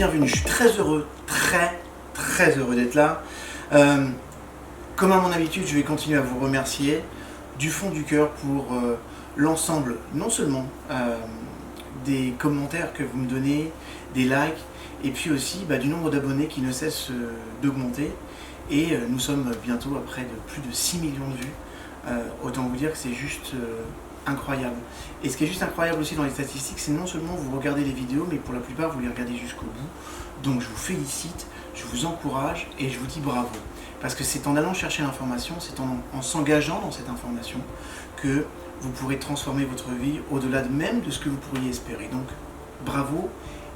bienvenue. Je suis très heureux d'être là. Comme à mon habitude, je vais continuer à vous remercier du fond du cœur pour l'ensemble, non seulement des commentaires que vous me donnez, des likes, et puis aussi du nombre d'abonnés qui ne cesse d'augmenter. Et nous sommes bientôt à près de plus de 6 millions de vues. Autant vous dire que c'est juste incroyable. Et ce qui est juste incroyable aussi dans les statistiques, c'est non seulement vous regardez les vidéos, mais pour la plupart vous les regardez jusqu'au bout. Donc je vous félicite, je vous encourage et je vous dis bravo. Parce que c'est en allant chercher l'information, c'est en s'engageant dans cette information que vous pourrez transformer votre vie au-delà même de ce que vous pourriez espérer. Donc bravo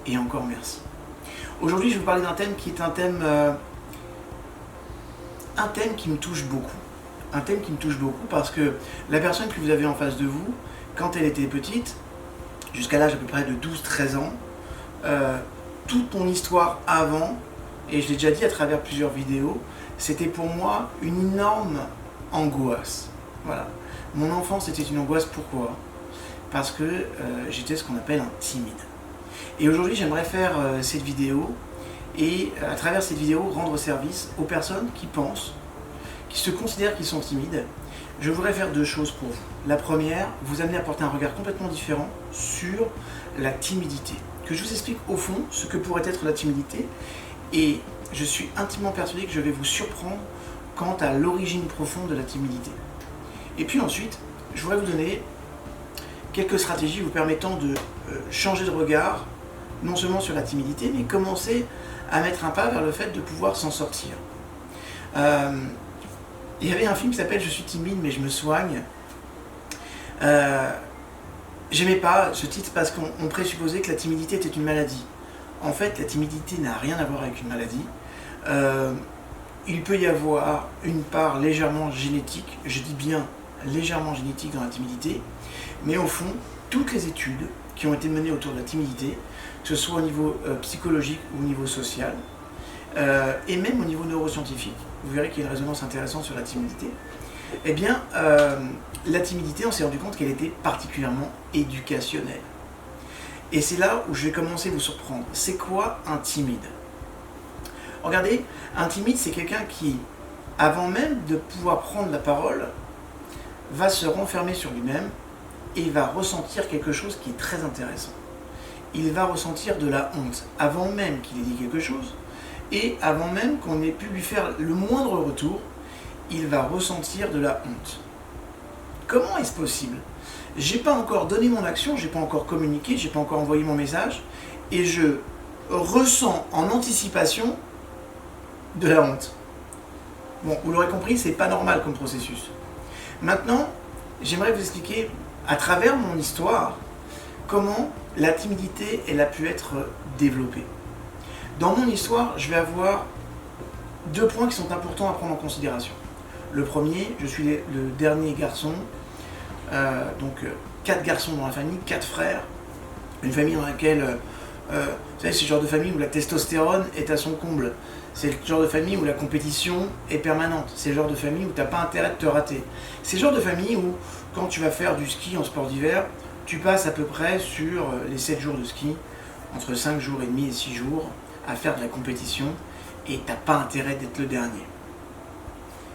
et encore merci. Aujourd'hui je vais vous parler d'un thème qui est un thème qui me touche beaucoup. Un thème qui me touche beaucoup parce que la personne que vous avez en face de vous, quand elle était petite, jusqu'à l'âge à peu près de 12-13 ans, toute mon histoire avant, et je l'ai déjà dit à travers plusieurs vidéos, c'était pour moi une énorme angoisse. Voilà. Mon enfance était une angoisse, pourquoi ? Parce que j'étais ce qu'on appelle un timide. Et aujourd'hui j'aimerais faire cette vidéo et à travers cette vidéo rendre service aux personnes qui pensent, qui se considèrent qu'ils sont timides. Je voudrais faire deux choses pour vous. La première, vous amener à porter un regard complètement différent sur la timidité. Que je vous explique au fond ce que pourrait être la timidité. Et je suis intimement persuadé que je vais vous surprendre quant à l'origine profonde de la timidité. Et puis ensuite, je voudrais vous donner quelques stratégies vous permettant de changer de regard, non seulement sur la timidité, mais commencer à mettre un pas vers le fait de pouvoir s'en sortir. Il y avait un film qui s'appelle « Je suis timide mais je me soigne ». J'aimais pas ce titre parce qu'on présupposait que la timidité était une maladie. En fait, la timidité n'a rien à voir avec une maladie. Il peut y avoir une part légèrement génétique, je dis bien légèrement génétique dans la timidité, mais au fond, toutes les études qui ont été menées autour de la timidité, que ce soit au niveau psychologique ou au niveau social, et même au niveau neuroscientifique, vous verrez qu'il y a une résonance intéressante sur la timidité, eh bien, la timidité, on s'est rendu compte qu'elle était particulièrement éducationnelle. Et c'est là où je vais commencer à vous surprendre. C'est quoi un timide ? Regardez, un timide, c'est quelqu'un qui, avant même de pouvoir prendre la parole, va se renfermer sur lui-même et va ressentir quelque chose qui est très intéressant. Il va ressentir de la honte, avant même qu'il ait dit quelque chose, et avant même qu'on ait pu lui faire le moindre retour, il va ressentir de la honte. Comment est-ce possible ? J'ai pas encore donné mon action, j'ai pas encore communiqué, j'ai pas encore envoyé mon message, et je ressens en anticipation de la honte. Bon, vous l'aurez compris, c'est pas normal comme processus. Maintenant, j'aimerais vous expliquer, à travers mon histoire, comment la timidité elle a pu être développée. Dans mon histoire, je vais avoir deux points qui sont importants à prendre en considération. Le premier, je suis le dernier garçon, donc 4 garçons dans la famille, 4 frères, une famille dans laquelle, vous savez, c'est le genre de famille où la testostérone est à son comble, c'est le genre de famille où la compétition est permanente, c'est le genre de famille où tu n'as pas intérêt de te rater, c'est le genre de famille où quand tu vas faire du ski en sport d'hiver, tu passes à peu près sur les 7 jours de ski, entre 5 jours et demi et 6 jours, à faire de la compétition, et tu n'as pas intérêt d'être le dernier.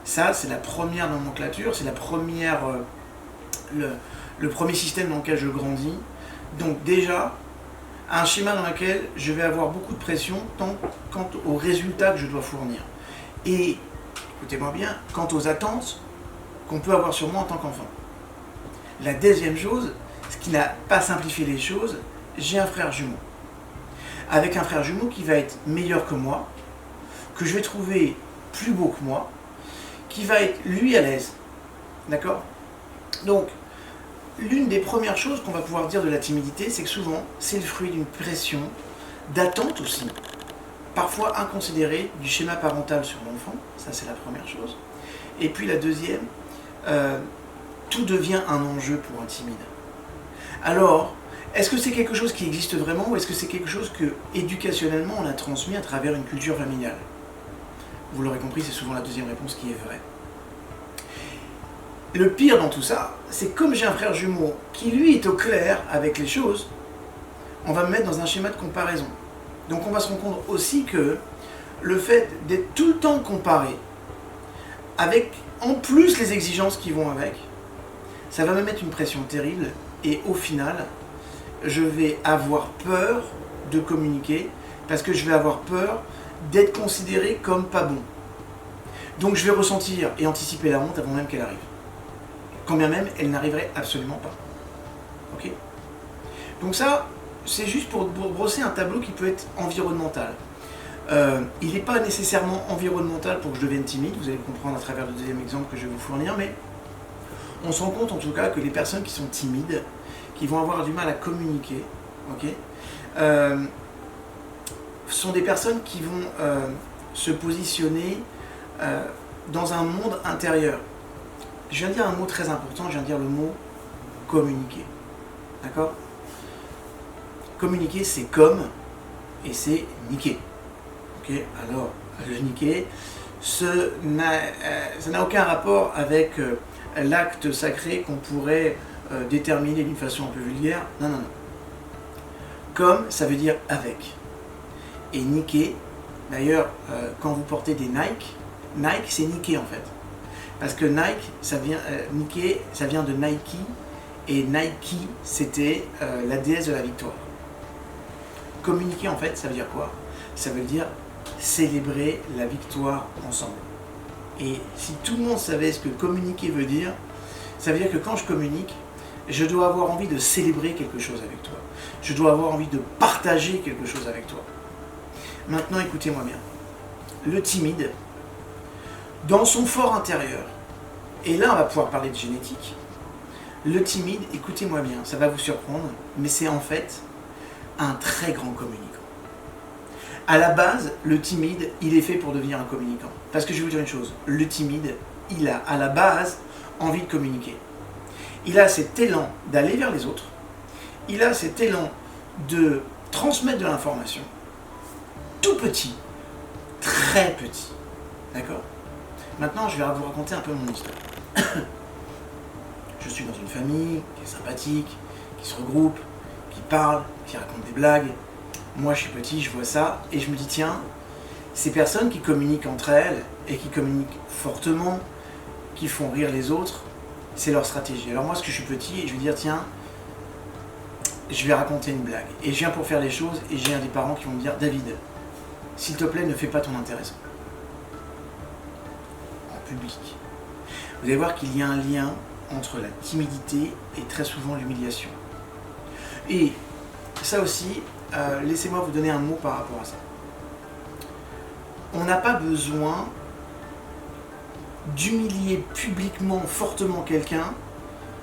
Ça, c'est la première nomenclature, c'est la première, le premier système dans lequel je grandis. Donc déjà, un schéma dans lequel je vais avoir beaucoup de pression quant aux résultats que je dois fournir. Et, écoutez-moi bien, quant aux attentes qu'on peut avoir sur moi en tant qu'enfant. La deuxième chose, ce qui n'a pas simplifié les choses, j'ai un frère jumeau. Avec un frère jumeau qui va être meilleur que moi, que je vais trouver plus beau que moi, qui va être lui à l'aise. D'accord ? Donc, l'une des premières choses qu'on va pouvoir dire de la timidité, c'est que souvent, c'est le fruit d'une pression, d'attente aussi, parfois inconsidérée du schéma parental sur l'enfant. Ça, c'est la première chose. Et puis la deuxième, tout devient un enjeu pour un timide. Alors, est-ce que c'est quelque chose qui existe vraiment ou est-ce que c'est quelque chose que, éducationnellement, on a transmis à travers une culture familiale ? Vous l'aurez compris, c'est souvent la deuxième réponse qui est vraie. Le pire dans tout ça, c'est que comme j'ai un frère jumeau qui lui est au clair avec les choses, on va me mettre dans un schéma de comparaison. Donc on va se rendre compte aussi que le fait d'être tout le temps comparé, avec en plus les exigences qui vont avec, ça va me mettre une pression terrible et au final, je vais avoir peur de communiquer parce que je vais avoir peur d'être considéré comme pas bon. Donc je vais ressentir et anticiper la honte avant même qu'elle arrive. Quand bien même, elle n'arriverait absolument pas. Ok ? Donc ça, c'est juste pour brosser un tableau qui peut être environnemental. Il n'est pas nécessairement environnemental pour que je devienne timide, vous allez le comprendre à travers le deuxième exemple que je vais vous fournir, mais on se rend compte en tout cas que les personnes qui sont timides, qui vont avoir du mal à communiquer, ok, sont des personnes qui vont se positionner dans un monde intérieur. Je viens de dire un mot très important, je viens de dire le mot communiquer. D'accord ? Communiquer, c'est comme et c'est niquer. Ok ? Alors, le niquer, ça n'a aucun rapport avec l'acte sacré qu'on pourrait déterminer d'une façon un peu vulgaire. Non, non, non. Comme, ça veut dire avec. Et niquer, d'ailleurs, quand vous portez des Nike, Nike c'est niquer en fait. Parce que Nike, ça vient, niquer, ça vient de Nike, et Nike, c'était la déesse de la victoire. Communiquer en fait, ça veut dire quoi ? Ça veut dire célébrer la victoire ensemble. Et si tout le monde savait ce que communiquer veut dire, ça veut dire que quand je communique, je dois avoir envie de célébrer quelque chose avec toi. Je dois avoir envie de partager quelque chose avec toi. Maintenant, écoutez-moi bien. Le timide, dans son fort intérieur, et là on va pouvoir parler de génétique, le timide, écoutez-moi bien, ça va vous surprendre, mais c'est en fait un très grand communicant. À la base, le timide, il est fait pour devenir un communicant. Parce que je vais vous dire une chose, le timide, il a à la base envie de communiquer. Il a cet élan d'aller vers les autres, il a cet élan de transmettre de l'information, tout petit, très petit. D'accord ? Maintenant, je vais vous raconter un peu mon histoire. Je suis dans une famille qui est sympathique, qui se regroupe, qui parle, qui raconte des blagues. Moi, je suis petit, je vois ça, et je me dis, tiens, ces personnes qui communiquent entre elles, et qui communiquent fortement, qui font rire les autres, c'est leur stratégie. Alors moi, parce que je suis petit, et je vais dire, tiens, je vais raconter une blague. Et je viens pour faire les choses, et j'ai un des parents qui vont me dire, David, s'il te plaît, ne fais pas ton intéressant. En public. Vous allez voir qu'il y a un lien entre la timidité et très souvent l'humiliation. Et ça aussi, laissez-moi vous donner un mot par rapport à ça. On n'a pas besoin d'humilier publiquement, fortement quelqu'un,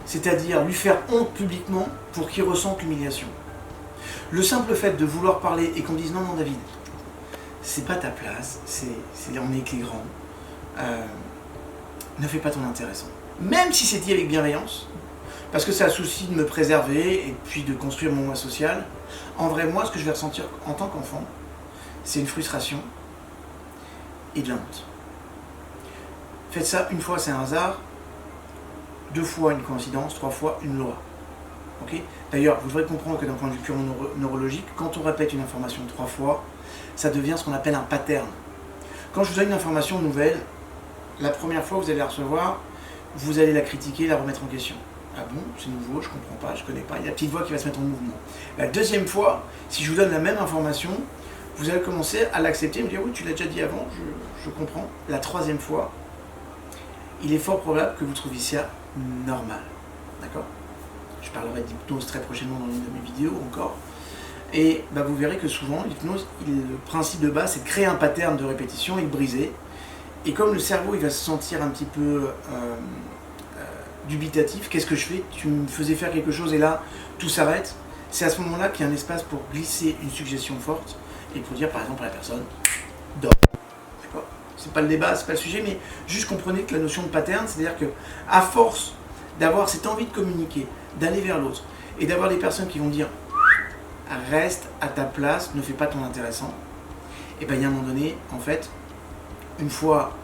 c'est-à-dire lui faire honte publiquement pour qu'il ressente l'humiliation. Le simple fait de vouloir parler et qu'on dise non, non David, c'est pas ta place, on est que les grands, ne fais pas ton intéressant. Même si c'est dit avec bienveillance, parce que c'est un souci de me préserver et puis de construire mon moi social, en vrai, moi, ce que je vais ressentir en tant qu'enfant, c'est une frustration et de la honte. Faites ça une fois, c'est un hasard, 2 fois une coïncidence, 3 fois une loi. Okay ? D'ailleurs, vous devrez comprendre que d'un point de vue purement neurologique, quand on répète une information 3 fois, ça devient ce qu'on appelle un pattern. Quand je vous donne une information nouvelle, la première fois que vous allez la recevoir, vous allez la critiquer, la remettre en question. Ah bon, c'est nouveau, je comprends pas, je connais pas. Il y a la petite voix qui va se mettre en mouvement. La deuxième fois, si je vous donne la même information, vous allez commencer à l'accepter, me dire oui, tu l'as déjà dit avant, je comprends. La troisième fois, il est fort probable que vous trouviez ça normal. D'accord ? Je parlerai d'hypnose très prochainement dans une de mes vidéos encore. Et bah, vous verrez que souvent, l'hypnose, le principe de base, c'est de créer un pattern de répétition et de briser. Et comme le cerveau il va se sentir un petit peu dubitatif, qu'est-ce que je fais ? Tu me faisais faire quelque chose et là, tout s'arrête. C'est à ce moment-là qu'il y a un espace pour glisser une suggestion forte et pour dire par exemple à la personne, dors. D'accord ? C'est pas le débat, c'est pas le sujet, mais juste comprenez que la notion de pattern, c'est-à-dire que à force d'avoir cette envie de communiquer, d'aller vers l'autre, et d'avoir des personnes qui vont dire reste à ta place, ne fais pas ton intéressant, et bien il y a un moment donné, en fait, une fois,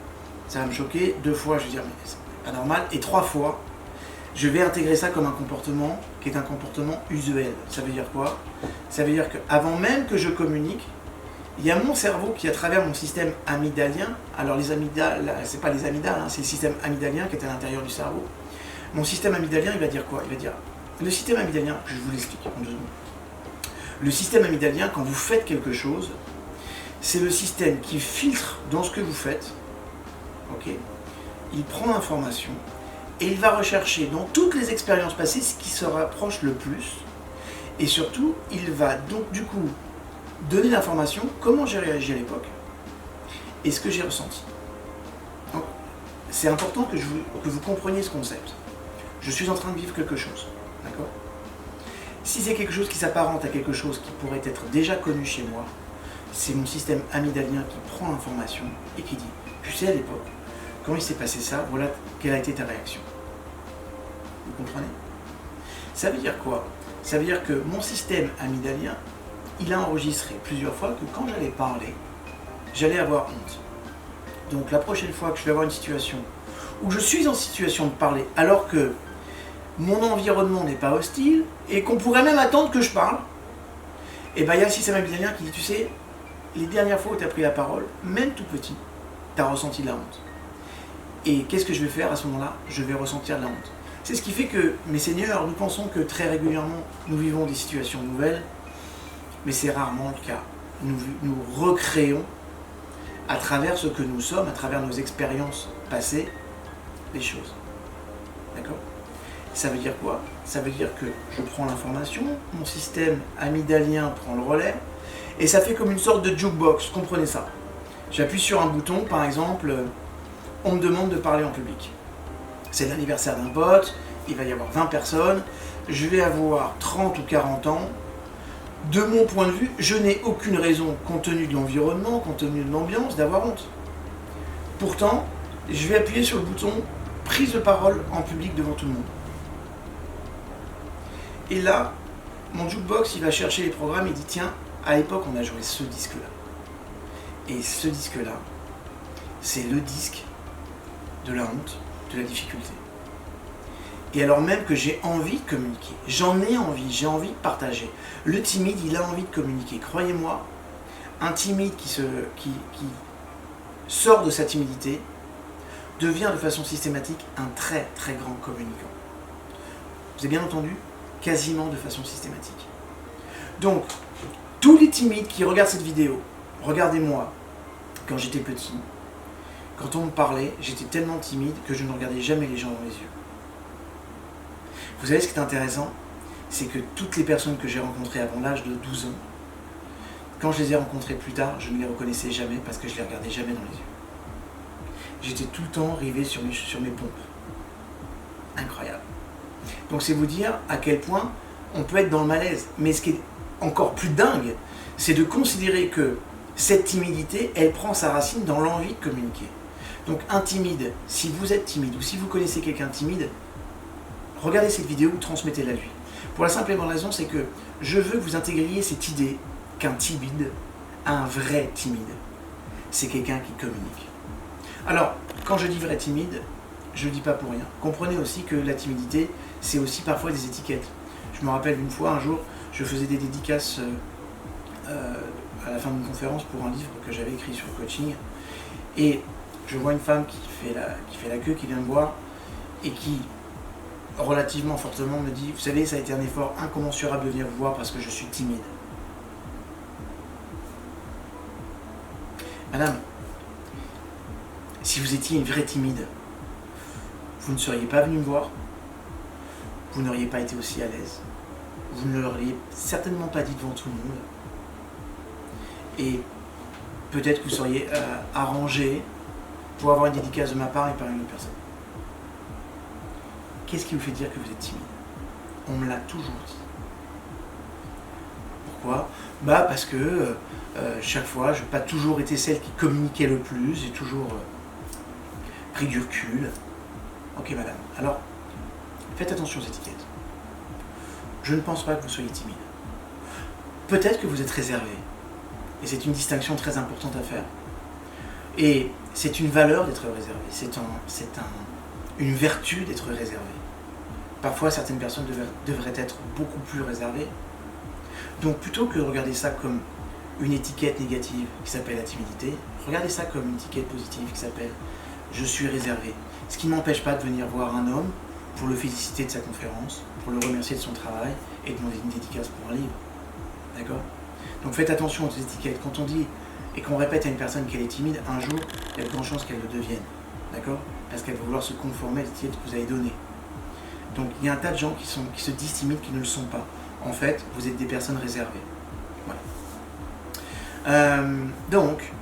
ça va me choquer, 2 fois, je vais dire mais c'est pas normal, et 3 fois, je vais intégrer ça comme un comportement qui est un comportement usuel. Ça veut dire quoi ? Ça veut dire qu'avant même que je communique, Il y a mon cerveau qui, à travers mon système amygdalien, alors les amygdales, c'est pas les amygdales, hein, c'est le système amygdalien qui est à l'intérieur du cerveau. Mon système amygdalien, il va dire quoi? Il va dire, le système amygdalien, je vous l'explique en 2 secondes. Le système amygdalien, quand vous faites quelque chose, c'est le système qui filtre dans ce que vous faites, ok? Il prend l'information et il va rechercher dans toutes les expériences passées ce qui se rapproche le plus, et surtout, il va donc du coup donner l'information, comment j'ai réagi à l'époque et ce que j'ai ressenti. Donc, c'est important que vous compreniez ce concept. Je suis en train de vivre quelque chose, d'accord? Si c'est quelque chose qui s'apparente à quelque chose qui pourrait être déjà connu chez moi, c'est mon système amygdalien qui prend l'information et qui dit, tu sais à l'époque, quand il s'est passé ça, voilà quelle a été ta réaction. Vous comprenez? Ça veut dire quoi? Ça veut dire que mon système amygdalien, il a enregistré plusieurs fois que quand j'allais parler, j'allais avoir honte. Donc la prochaine fois que je vais avoir une situation où je suis en situation de parler alors que mon environnement n'est pas hostile et qu'on pourrait même attendre que je parle, et bien il y a le système amygdalien qui dit, tu sais, les dernières fois où tu as pris la parole, même tout petit, tu as ressenti de la honte. Et qu'est-ce que je vais faire à ce moment-là? Je vais ressentir de la honte. C'est ce qui fait que, mes seigneurs, nous pensons que très régulièrement, nous vivons des situations nouvelles, mais c'est rarement le cas. Nous recréons, à travers ce que nous sommes, à travers nos expériences passées, les choses. D'accord? Ça veut dire quoi? Ça veut dire que je prends l'information, mon système amygdalien prend le relais, et ça fait comme une sorte de jukebox, comprenez ça. J'appuie sur un bouton, par exemple, on me demande de parler en public. C'est l'anniversaire d'un pote, il va y avoir 20 personnes, je vais avoir 30 ou 40 ans. De mon point de vue, je n'ai aucune raison, compte tenu de l'environnement, compte tenu de l'ambiance, d'avoir honte. Pourtant, je vais appuyer sur le bouton prise de parole en public devant tout le monde. Et là, mon jukebox, il va chercher les programmes et il dit, tiens, à l'époque, on a joué ce disque-là. Et ce disque-là, c'est le disque de la honte, de la difficulté. Et alors même que j'ai envie de communiquer, j'en ai envie, j'ai envie de partager. Le timide, il a envie de communiquer. Croyez-moi, un timide qui sort de sa timidité devient de façon systématique un très très grand communicant. Vous avez bien entendu? Quasiment de façon systématique. Donc, tous les timides qui regardent cette vidéo, regardez-moi, quand j'étais petit, quand on me parlait, j'étais tellement timide que je ne regardais jamais les gens dans les yeux. Vous savez ce qui est intéressant? C'est que toutes les personnes que j'ai rencontrées avant l'âge de 12 ans, quand je les ai rencontrées plus tard, je ne les reconnaissais jamais parce que je ne les regardais jamais dans les yeux. J'étais tout le temps rivé sur mes pompes. Incroyable. Donc c'est vous dire à quel point on peut être dans le malaise. Mais ce qui est encore plus dingue, c'est de considérer que cette timidité, elle prend sa racine dans l'envie de communiquer. Donc un timide, si vous êtes timide ou si vous connaissez quelqu'un de timide, regardez cette vidéo ou transmettez-la lui. Pour la simple et bonne raison, c'est que je veux que vous intégriez cette idée qu'un timide, un vrai timide, c'est quelqu'un qui communique. Alors, quand je dis vrai timide, je ne le dis pas pour rien. Comprenez aussi que la timidité, c'est aussi parfois des étiquettes. Je me rappelle une fois, un jour, je faisais des dédicaces à la fin d'une conférence pour un livre que j'avais écrit sur le coaching. Et je vois une femme qui fait la queue, qui vient me voir et qui, relativement fortement, me dit, vous savez, ça a été un effort incommensurable de venir vous voir parce que je suis timide. Madame, si vous étiez une vraie timide, vous ne seriez pas venu me voir, vous n'auriez pas été aussi à l'aise, vous ne l'auriez certainement pas dit devant tout le monde, et peut-être que vous seriez arrangé pour avoir une dédicace de ma part et par une autre personne. Qu'est-ce qui vous fait dire que vous êtes timide? On me l'a toujours dit. Pourquoi? Parce que chaque fois, je n'ai pas toujours été celle qui communiquait le plus, j'ai toujours pris du recul. Ok madame, alors faites attention aux étiquettes. Je ne pense pas que vous soyez timide. Peut-être que vous êtes réservé. Et c'est une distinction très importante à faire. Et c'est une valeur d'être réservé. C'est une vertu d'être réservé. Parfois, certaines personnes devraient être beaucoup plus réservées. Donc plutôt que de regarder ça comme une étiquette négative qui s'appelle la timidité, regardez ça comme une étiquette positive qui s'appelle « je suis réservé ». Ce qui ne m'empêche pas de venir voir un homme pour le féliciter de sa conférence, pour le remercier de son travail et demander une dédicace pour un livre. D'accord? Donc faites attention aux étiquettes. Quand on dit et qu'on répète à une personne qu'elle est timide, un jour, il y a de grandes chances qu'elle le devienne. D'accord? Parce qu'elle va vouloir se conformer à l'étiquette que vous avez donnée. Donc il y a un tas de gens qui se disent timides qui ne le sont pas. En fait, vous êtes des personnes réservées. Voilà. Donc,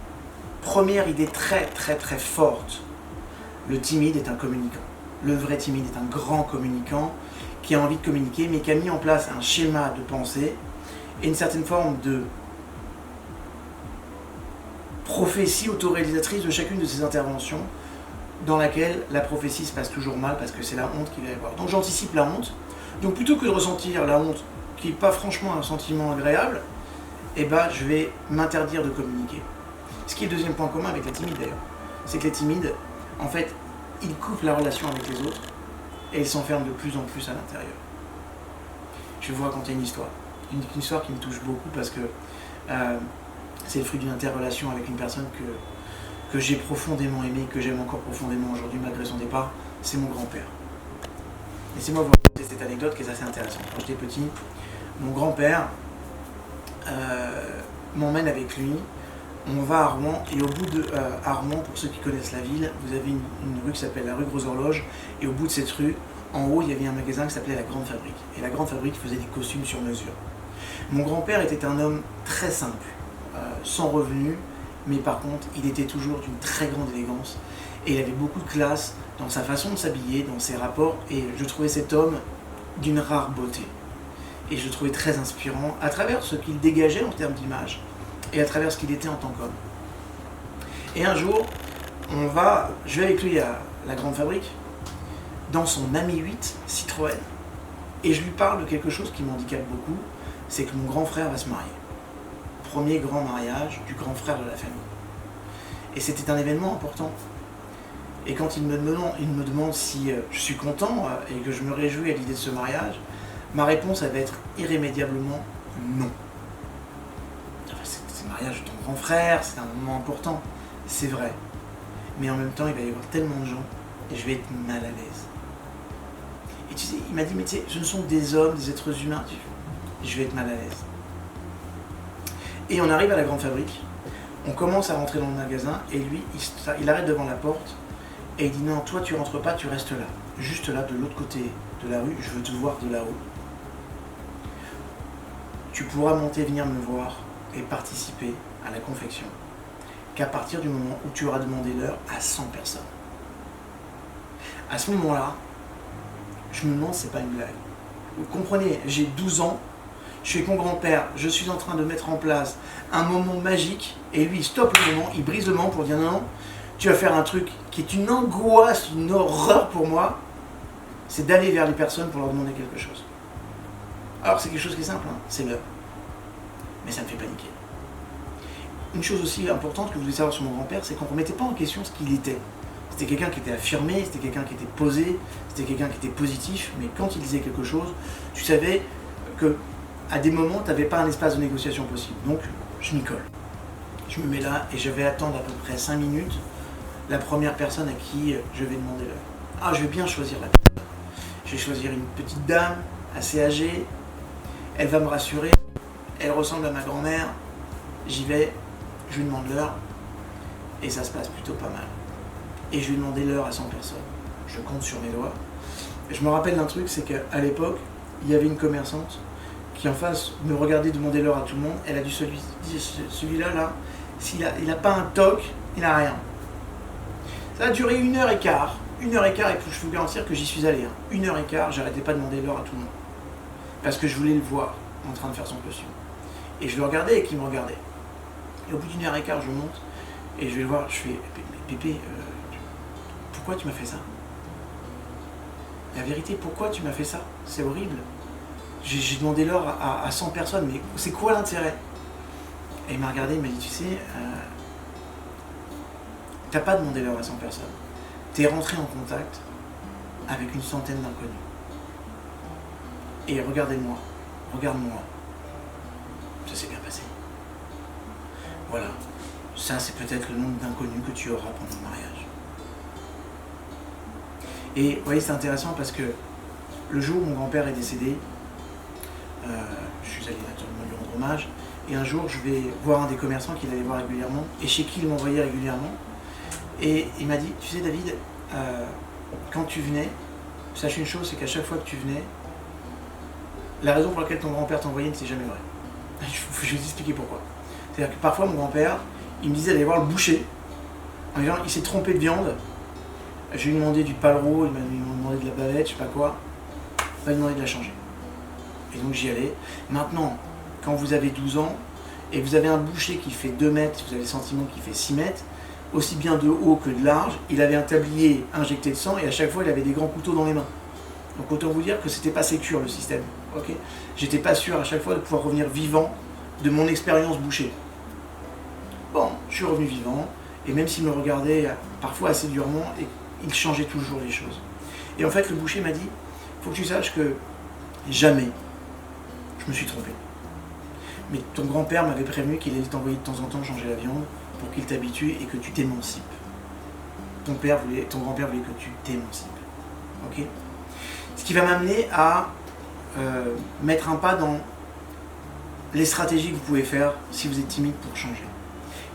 première idée très très très forte, le timide est un communicant. Le vrai timide est un grand communicant qui a envie de communiquer, mais qui a mis en place un schéma de pensée et une certaine forme de prophétie autoréalisatrice de chacune de ses interventions, dans laquelle la prophétie se passe toujours mal parce que c'est la honte qu'il va y avoir. Donc j'anticipe la honte. Donc plutôt que de ressentir la honte, qui n'est pas franchement un sentiment agréable, eh ben, je vais m'interdire de communiquer. Ce qui est le deuxième point commun avec les timides d'ailleurs, c'est que les timides, en fait, ils coupent la relation avec les autres et ils s'enferment de plus en plus à l'intérieur. Je vais vous raconter une histoire. Une histoire qui me touche beaucoup parce que c'est le fruit d'une interrelation avec une personne que j'ai profondément aimée, que j'aime encore profondément aujourd'hui malgré son départ, c'est mon grand-père. Laissez-moi vous raconter cette anecdote qui est assez intéressante. Quand j'étais petit, mon grand-père m'emmène avec lui. On va à Rouen, et au bout de Rouen, pour ceux qui connaissent la ville, vous avez une rue qui s'appelle la rue Gros Horloge, et au bout de cette rue, en haut, il y avait un magasin qui s'appelait la Grande Fabrique. Et la Grande Fabrique faisait des costumes sur mesure. Mon grand-père était un homme très simple, sans revenu, mais par contre, il était toujours d'une très grande élégance, et il avait beaucoup de classe dans sa façon de s'habiller, dans ses rapports, et je trouvais cet homme d'une rare beauté. Et je le trouvais très inspirant à travers ce qu'il dégageait en termes d'image, et à travers ce qu'il était en tant qu'homme. Et un jour, je vais avec lui à la Grande Fabrique, dans son Ami 8 Citroën, et je lui parle de quelque chose qui m'handicape beaucoup, c'est que mon grand frère va se marier. Premier grand mariage du grand frère de la famille. Et c'était un événement important. Et quand il me demande si je suis content et que je me réjouis à l'idée de ce mariage, ma réponse elle va être irrémédiablement non. C'est le mariage de ton grand frère, c'est un moment important, c'est vrai. Mais en même temps, il va y avoir tellement de gens et je vais être mal à l'aise. Et tu sais, il m'a dit, mais tu sais, ce sont des hommes, des êtres humains, je vais être mal à l'aise. Et on arrive à la Grande Fabrique, on commence à rentrer dans le magasin et lui, il arrête devant la porte et il dit non, toi tu rentres pas, tu restes là. Juste là, de l'autre côté de la rue, je veux te voir de là-haut. Tu pourras monter, venir me voir et participer à la confection qu'à partir du moment où tu auras demandé l'heure à 100 personnes. À ce moment-là, je me demande si c'est pas une blague. Vous comprenez, j'ai 12 ans, je suis avec mon grand-père, je suis en train de mettre en place un moment magique, et lui il stoppe le moment, il brise le moment pour dire non, non, tu vas faire un truc qui est une angoisse, une horreur pour moi, c'est d'aller vers les personnes pour leur demander quelque chose. Alors c'est quelque chose qui est simple, hein, c'est l'heure. Mais ça me fait paniquer. Une chose aussi importante que vous devez savoir sur mon grand-père, c'est qu'on ne remettait pas en question ce qu'il était. C'était quelqu'un qui était affirmé, c'était quelqu'un qui était posé, c'était quelqu'un qui était positif, mais quand il disait quelque chose, tu savais que à des moments, tu n'avais pas un espace de négociation possible. Donc, je m'y colle. Je me mets là et je vais attendre à peu près 5 minutes la première personne à qui je vais demander l'heure. Ah, je vais bien choisir la personne. Je vais choisir une petite dame, assez âgée. Elle va me rassurer. Elle ressemble à ma grand-mère. J'y vais, je lui demande l'heure. Et ça se passe plutôt pas mal. Et je lui ai demandé l'heure à 100 personnes. Je compte sur mes doigts. Et je me rappelle d'un truc, c'est qu'à l'époque, il y avait une commerçante qui en face me regardait demander l'heure à tout le monde. Elle a dû celui-là, là, s'il n'a pas un toc, il n'a rien. Ça a duré 1h15. 1h15, et je peux vous garantir que j'y suis allé. 1h15, j'arrêtais pas de demander l'heure à tout le monde. Parce que je voulais le voir en train de faire son costume. Et je le regardais et qu'il me regardait. Et au bout d'1h15, je monte et je vais le voir. Je fais, Pépé, pourquoi tu m'as fait ça? La vérité, pourquoi tu m'as fait ça? C'est horrible. J'ai demandé l'heure à 100 personnes, mais c'est quoi l'intérêt? Et il m'a regardé, il m'a dit, tu sais, t'as pas demandé l'heure à 100 personnes. T'es rentré en contact avec une centaine d'inconnus. Et regardez-moi, regarde-moi. Ça s'est bien passé. Voilà. Ça, c'est peut-être le nombre d'inconnus que tu auras pendant le mariage. Et vous voyez, c'est intéressant parce que le jour où mon grand-père est décédé, je suis allé naturellement lui rendre hommage, et un jour, je vais voir un des commerçants qu'il allait voir régulièrement, et chez qui il m'envoyait régulièrement. Et il m'a dit, tu sais David, quand tu venais, sache une chose, c'est qu'à chaque fois que tu venais, la raison pour laquelle ton grand-père t'envoyait n'était jamais vraie. Je vais vous expliquer pourquoi. C'est-à-dire que parfois, mon grand-père, il me disait d'aller voir le boucher, en disant, il s'est trompé de viande, je lui ai demandé du palereau, il m'a demandé de la bavette, je sais pas quoi, il m'a demandé de la changer. Et donc j'y allais. Maintenant, quand vous avez 12 ans, et vous avez un boucher qui fait 2 mètres, vous avez le sentiment qu'il fait 6 mètres, aussi bien de haut que de large, il avait un tablier injecté de sang, et à chaque fois, il avait des grands couteaux dans les mains. Donc autant vous dire que c'était pas sécure le système. Okay, j'étais pas sûr à chaque fois de pouvoir revenir vivant de mon expérience boucher. Bon, je suis revenu vivant, et même s'il me regardait parfois assez durement, et il changeait toujours les choses. Et en fait, le boucher m'a dit, faut que tu saches que jamais je me suis trompé. Mais ton grand-père m'avait prévenu qu'il allait t'envoyer de temps en temps changer la viande pour qu'il t'habitue et que tu t'émancipes. Ton grand-père voulait que tu t'émancipes. Ok ? Ce qui va m'amener à mettre un pas dans les stratégies que vous pouvez faire si vous êtes timide pour changer.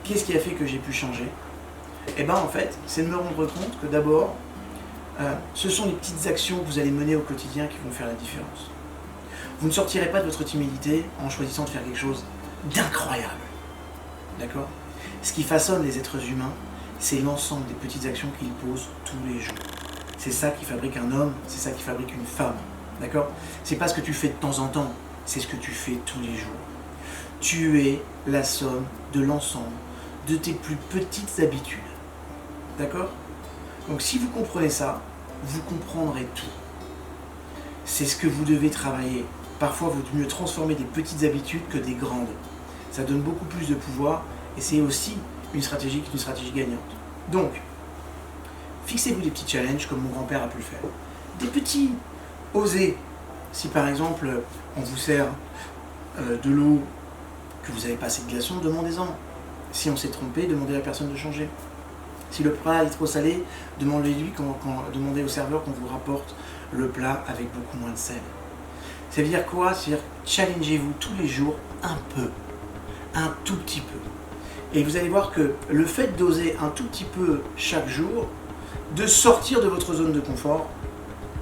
Qu'est-ce qui a fait que j'ai pu changer ? Eh bien en fait, c'est de me rendre compte que d'abord, ce sont les petites actions que vous allez mener au quotidien qui vont faire la différence. Vous ne sortirez pas de votre timidité en choisissant de faire quelque chose d'incroyable. D'accord ? Ce qui façonne les êtres humains, c'est l'ensemble des petites actions qu'ils posent tous les jours. C'est ça qui fabrique un homme, c'est ça qui fabrique une femme. D'accord ? C'est pas ce que tu fais de temps en temps, c'est ce que tu fais tous les jours. Tu es la somme de l'ensemble de tes plus petites habitudes. D'accord ? Donc si vous comprenez ça, vous comprendrez tout. C'est ce que vous devez travailler. Parfois, il vaut mieux transformer des petites habitudes que des grandes. Ça donne beaucoup plus de pouvoir et c'est aussi une stratégie qui est une stratégie gagnante. Donc, fixez-vous des petits challenges comme mon grand-père a pu le faire. Des petits, osez. Si par exemple, on vous sert de l'eau, que vous n'avez pas assez de glaçons, demandez-en. Si on s'est trompé, demandez à la personne de changer. Si le plat est trop salé, demandez-lui, demandez au serveur qu'on vous rapporte le plat avec beaucoup moins de sel. Ça veut dire quoi ? C'est-à-dire challengez-vous tous les jours un peu, un tout petit peu. Et vous allez voir que le fait d'oser un tout petit peu chaque jour, de sortir de votre zone de confort,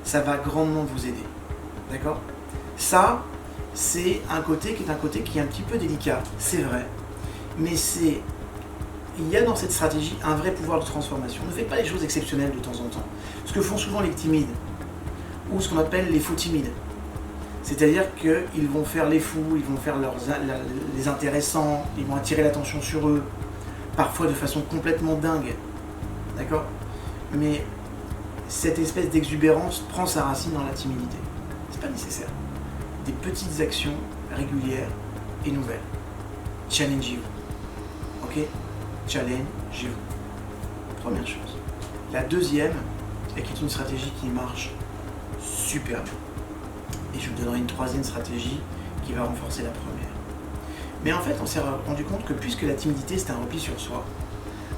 ça va grandement vous aider. D'accord ? Ça, c'est un côté qui est un petit peu délicat, c'est vrai. Mais il y a dans cette stratégie un vrai pouvoir de transformation. Ne faites pas les choses exceptionnelles de temps en temps. Ce que font souvent les timides, ou ce qu'on appelle les faux timides. C'est-à-dire qu'ils vont faire les fous, ils vont faire les intéressants, ils vont attirer l'attention sur eux, parfois de façon complètement dingue. D'accord ? Mais cette espèce d'exubérance prend sa racine dans la timidité. C'est pas nécessaire. Des petites actions régulières et nouvelles. Challengez-vous. Ok ? Challengez-vous. Première chose. La deuxième, et qui est une stratégie qui marche super bien. Et je vous donnerai une troisième stratégie qui va renforcer la première. Mais en fait, on s'est rendu compte que puisque la timidité, c'est un repli sur soi,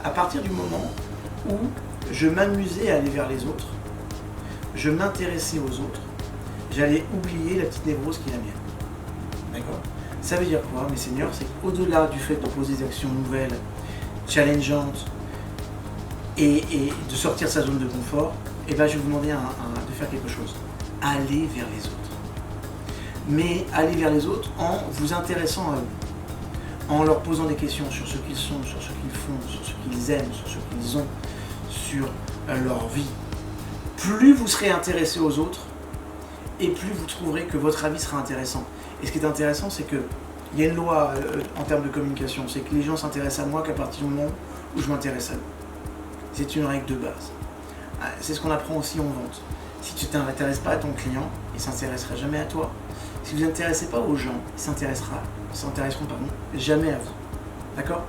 à partir du moment où je m'amusais à aller vers les autres, je m'intéressais aux autres, j'allais oublier la petite névrose qui est la mienne. D'accord ? Ça veut dire quoi, mes seigneurs ? C'est qu'au-delà du fait de poser des actions nouvelles, challengeantes, et de sortir de sa zone de confort, je vais vous demander de faire quelque chose. Aller vers les autres. Mais aller vers les autres en vous intéressant à eux, en leur posant des questions sur ce qu'ils sont, sur ce qu'ils font, sur ce qu'ils aiment, sur ce qu'ils ont, sur leur vie. Plus vous serez intéressé aux autres, et plus vous trouverez que votre avis sera intéressant. Et ce qui est intéressant, c'est qu'il y a une loi en termes de communication, c'est que les gens s'intéressent à moi qu'à partir du moment où je m'intéresse à eux. C'est une règle de base. C'est ce qu'on apprend aussi en vente. Si tu ne t'intéresses pas à ton client, il ne s'intéressera jamais à toi. Si vous ne vous intéressez pas aux gens, ils s'intéresseront jamais à vous. D'accord ?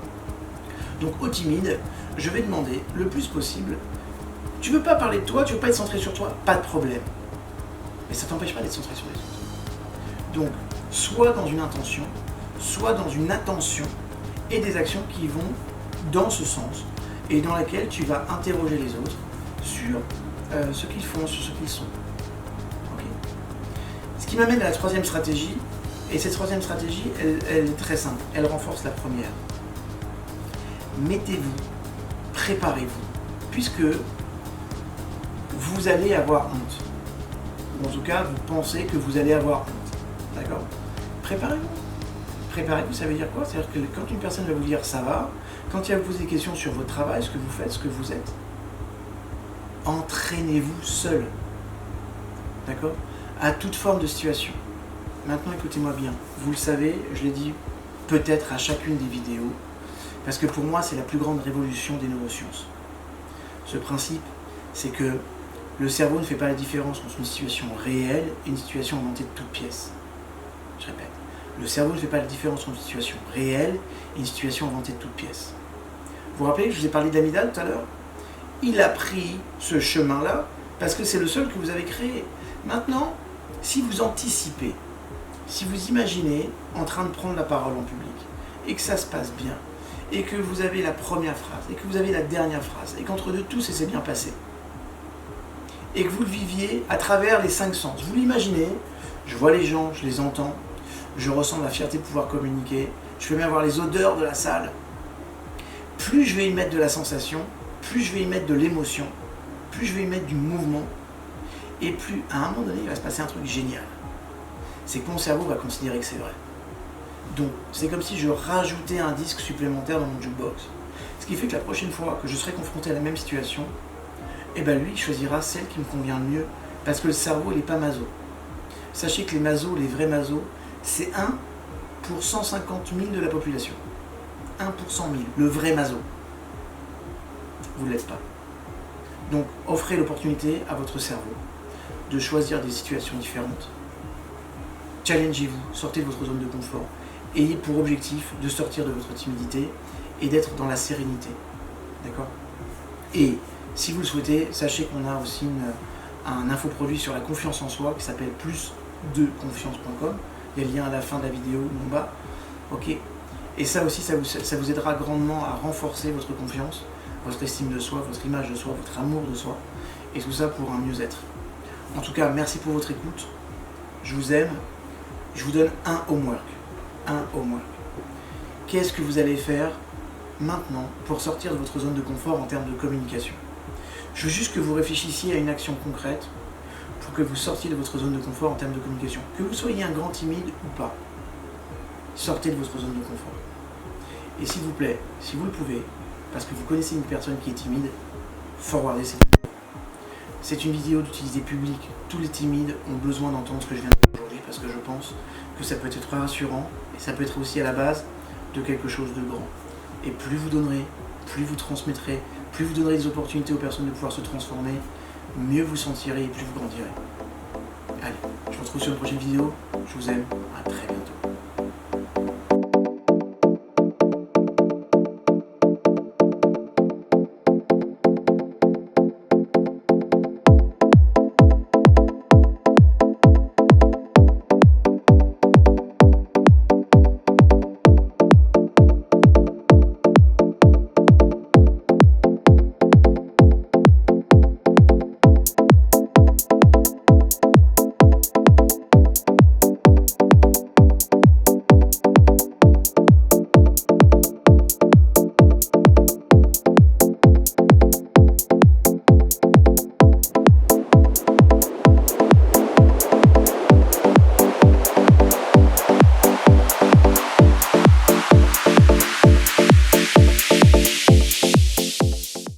Donc aux timides, je vais demander le plus possible, tu ne veux pas parler de toi, tu ne veux pas être centré sur toi, pas de problème. Mais ça ne t'empêche pas d'être centré sur les autres. Donc, soit dans une intention, soit dans une attention et des actions qui vont dans ce sens et dans laquelle tu vas interroger les autres sur ce qu'ils font, sur ce qu'ils sont. Okay. Ce qui m'amène à la troisième stratégie, et cette troisième stratégie, elle est très simple, elle renforce la première. Mettez-vous, préparez-vous, puisque vous allez avoir honte. Ou en tout cas, vous pensez que vous allez avoir honte. D'accord? Préparez-vous. Préparez-vous, ça veut dire quoi? C'est-à-dire que quand une personne va vous dire ça va, quand il va vous poser des questions sur votre travail, ce que vous faites, ce que vous êtes, entraînez-vous seul. D'accord? À toute forme de situation. Maintenant, écoutez-moi bien. Vous le savez, je l'ai dit peut-être à chacune des vidéos, parce que pour moi, c'est la plus grande révolution des neurosciences. Ce principe, c'est que le cerveau ne fait pas la différence entre une situation réelle et une situation inventée de toutes pièces. Je répète, le cerveau ne fait pas la différence entre une situation réelle et une situation inventée de toutes pièces. Vous vous rappelez que je vous ai parlé d'Amidal tout à l'heure? Il a pris ce chemin-là parce que c'est le seul que vous avez créé. Maintenant, si vous anticipez, si vous imaginez en train de prendre la parole en public et que ça se passe bien, et que vous avez la première phrase, et que vous avez la dernière phrase, et qu'entre deux tous, ça s'est bien passé, et que vous le viviez à travers les 5 sens. Vous l'imaginez, je vois les gens, je les entends, je ressens la fierté de pouvoir communiquer, je peux même avoir les odeurs de la salle. Plus je vais y mettre de la sensation, plus je vais y mettre de l'émotion, plus je vais y mettre du mouvement, et plus, à un moment donné, il va se passer un truc génial. C'est que mon cerveau va considérer que c'est vrai. Donc, c'est comme si je rajoutais un disque supplémentaire dans mon jukebox. Ce qui fait que la prochaine fois que je serai confronté à la même situation, eh ben lui, il choisira celle qui me convient le mieux, parce que le cerveau, il n'est pas maso. Sachez que les masos, les vrais masos, c'est 1 pour 150 000 de la population. 1 pour 100 000, le vrai maso. Vous ne l'êtes pas. Donc, offrez l'opportunité à votre cerveau de choisir des situations différentes. Challengez-vous, sortez de votre zone de confort. Ayez pour objectif de sortir de votre timidité et d'être dans la sérénité. D'accord? Et si vous le souhaitez, sachez qu'on a aussi un infoproduit sur la confiance en soi qui s'appelle plusdeconfiance.com. Il y a le lien à la fin de la vidéo en bas. Ok? Et ça aussi, ça vous aidera grandement à renforcer votre confiance, votre estime de soi, votre image de soi, votre amour de soi. Et tout ça pour un mieux-être. En tout cas, merci pour votre écoute. Je vous aime. Je vous donne un homework. Un homework. Qu'est-ce que vous allez faire maintenant pour sortir de votre zone de confort en termes de communication? Je veux juste que vous réfléchissiez à une action concrète pour que vous sortiez de votre zone de confort en termes de communication. Que vous soyez un grand timide ou pas, sortez de votre zone de confort. Et s'il vous plaît, si vous le pouvez, parce que vous connaissez une personne qui est timide, forwardez cette vidéo. C'est une vidéo d'utilité publique. Tous les timides ont besoin d'entendre ce que je viens de dire aujourd'hui parce que je pense que ça peut être rassurant et ça peut être aussi à la base de quelque chose de grand. Et plus vous donnerez, plus vous transmettrez, plus vous donnerez des opportunités aux personnes de pouvoir se transformer, mieux vous sentirez et plus vous grandirez. Allez, je vous retrouve sur une prochaine vidéo. Je vous aime. À très bientôt.